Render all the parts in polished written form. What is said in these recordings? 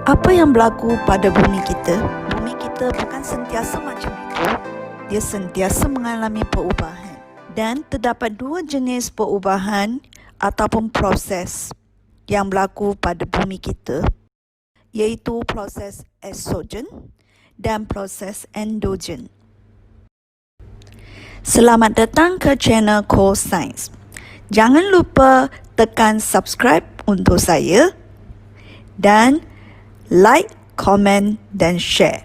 Apa yang berlaku pada bumi kita? Bumi kita bukan sentiasa macam itu. Dia sentiasa mengalami perubahan. Dan terdapat dua jenis perubahan ataupun proses yang berlaku pada bumi kita, iaitu proses exogen dan proses endogen. Selamat datang ke channel Core Science. Jangan lupa tekan subscribe untuk saya dan like, komen dan share.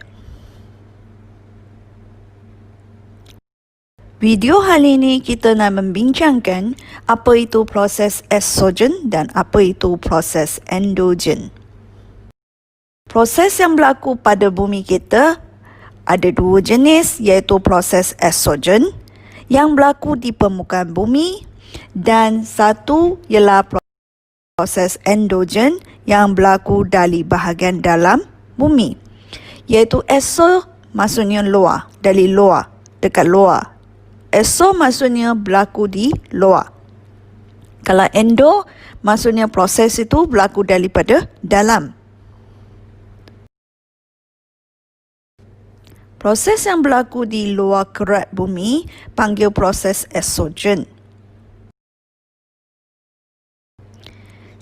Video hari ini kita nak membincangkan apa itu proses exogen dan apa itu proses endogen. Proses yang berlaku pada bumi kita ada dua jenis, iaitu proses exogen yang berlaku di permukaan bumi dan satu ialah proses endogen yang berlaku dari bahagian dalam bumi, iaitu exo maksudnya luar, dari luar, dekat luar. Exo maksudnya berlaku di luar. Kalau endo maksudnya proses itu berlaku daripada dalam. Proses yang berlaku di luar kerat bumi panggil proses exogen.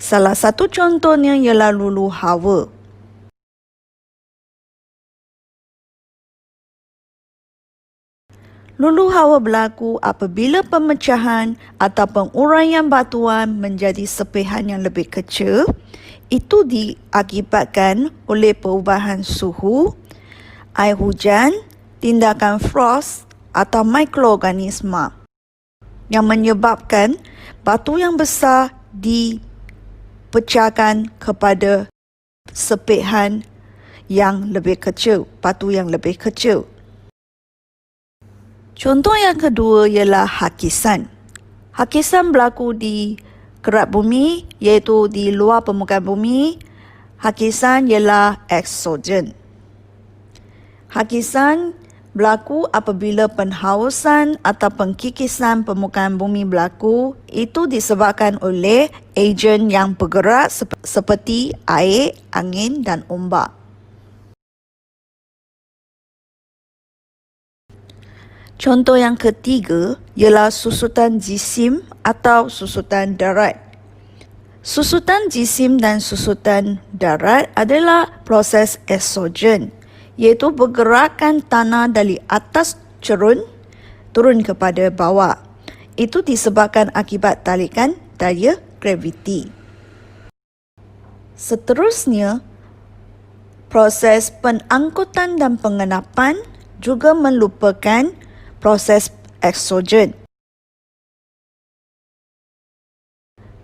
Salah satu contohnya ialah lulu hawa. Lulu hawa berlaku apabila pemecahan atau penguraian batuan menjadi sepihan yang lebih kecil. Itu diakibatkan oleh perubahan suhu, air hujan, tindakan frost atau mikroorganisma yang menyebabkan batu yang besar dipecahkan kepada sepihan yang lebih kecil, batu yang lebih kecil. Contoh yang kedua ialah hakisan. Hakisan berlaku di kerat bumi, iaitu di luar permukaan bumi. Hakisan ialah exogen. Hakisan berlaku apabila penhausan atau pengkikisan permukaan bumi berlaku. Itu disebabkan oleh ejen yang bergerak seperti air, angin dan ombak. Contoh yang ketiga ialah susutan jisim atau susutan darat. Susutan jisim dan susutan darat adalah proses exogen, iaitu pergerakan tanah dari atas turun kepada bawah. Itu disebabkan akibat tarikan daya graviti. Seterusnya, proses pengangkutan dan pengenapan juga merupakan proses exogen.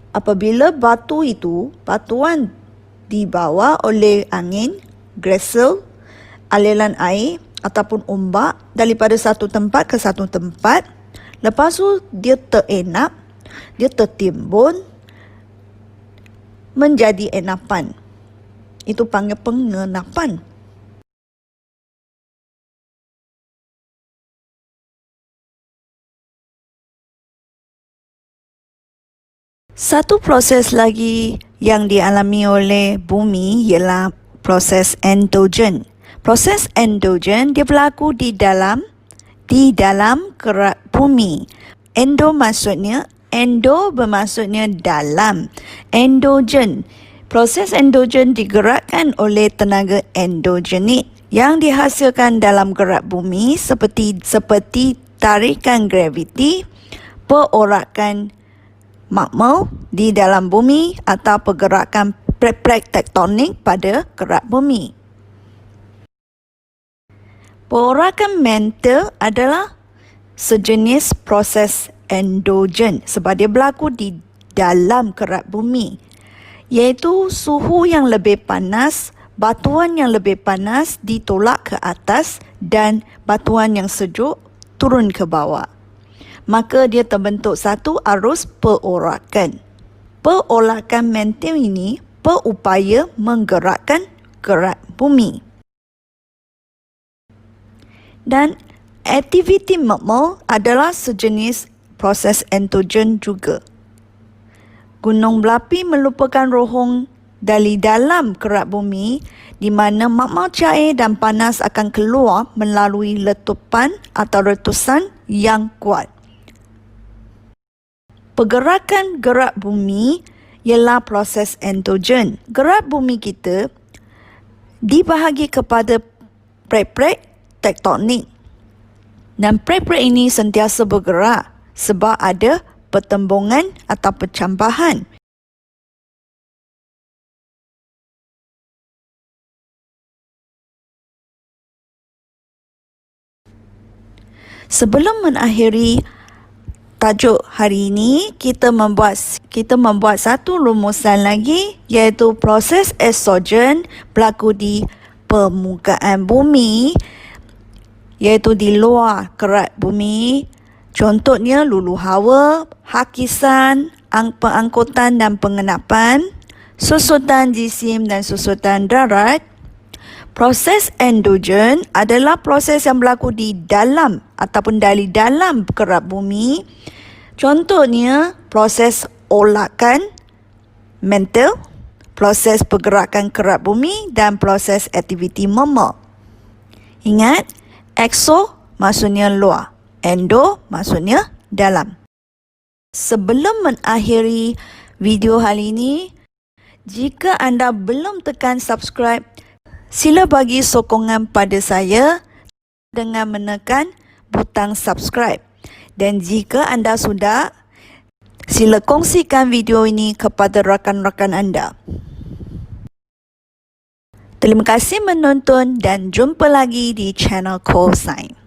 Apabila batuan dibawa oleh angin, gresel, aliran air ataupun ombak daripada satu tempat ke satu tempat, lepas tu dia terenap, dia tertimbun menjadi enapan. Itu panggil pengenapan. Satu proses lagi yang dialami oleh bumi ialah proses endogen. Proses endogen dia berlaku di dalam kerat bumi. Endo bermaksudnya dalam. Endogen. Proses endogen digerakkan oleh tenaga endogenik yang dihasilkan dalam kerat bumi seperti tarikan graviti, perorakan magma di dalam bumi atau pergerakan plate tektonik pada kerat bumi. Perorakan mantle adalah sejenis proses endogen sebab dia berlaku di dalam kerat bumi, iaitu suhu yang lebih panas, batuan yang lebih panas ditolak ke atas dan batuan yang sejuk turun ke bawah. Maka dia terbentuk satu arus perorakan. Perorakan mantle ini berupaya menggerakkan kerat bumi. Dan aktiviti magma adalah sejenis proses endogen juga. Gunung berapi merupakan rohong dari dalam kerak bumi di mana magma cair dan panas akan keluar melalui letupan atau letusan yang kuat. Pergerakan gerak bumi ialah proses endogen. Gerak bumi kita dibahagi kepada plate-plate tektonik. Dan plate-plate ini sentiasa bergerak sebab ada pertembungan atau percambahan. Sebelum mengakhiri tajuk hari ini, kita membuat satu rumusan lagi, iaitu proses eksogen berlaku di permukaan bumi, iaitu di luar kerak bumi. Contohnya lulu hawa, hakisan, pengangkutan dan pengenapan, susutan jisim dan susutan darat. Proses endogen adalah proses yang berlaku di dalam ataupun dari dalam kerak bumi. Contohnya proses olakan mantle, proses pergerakan kerak bumi dan proses aktiviti mama. Ingat, exo maksudnya luar, endo maksudnya dalam. Sebelum mengakhiri video hari ini, jika anda belum tekan subscribe, sila bagi sokongan pada saya dengan menekan butang subscribe. Dan jika anda sudah, sila kongsikan video ini kepada rakan-rakan anda. Terima kasih menonton dan jumpa lagi di channel Cosine.